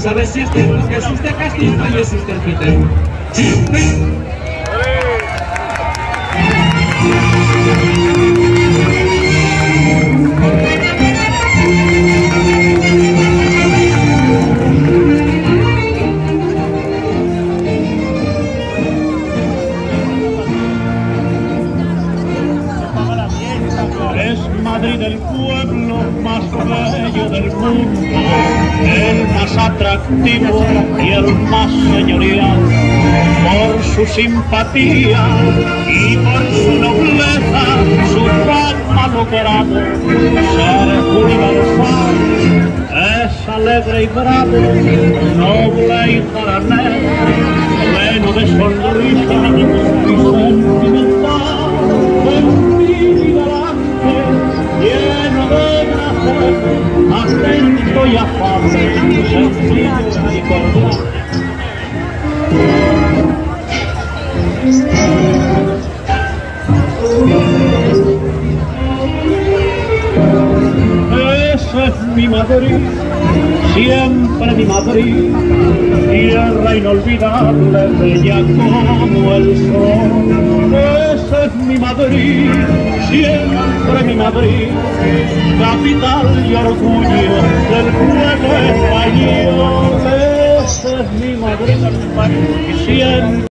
sabes si es cierto que es usted castizo y es usted pitero. Es Madrid el pueblo más bello del mundo, el más atractivo y el más señorial, por su simpatía y por su nobleza, su fama logrado, ser universal. Es alegre y bravo, noble y jaranero, pleno de sonrisa y sentimental, lleno de gracia, atento y afable, sencillo y cordial. Esa es mi Madrid, siempre mi Madrid, tierra inolvidable, bella como el sol. Esa es mi Madrid, siempre mi Madrid, capital y orgullo del pueblo español. Esa es mi Madrid, siempre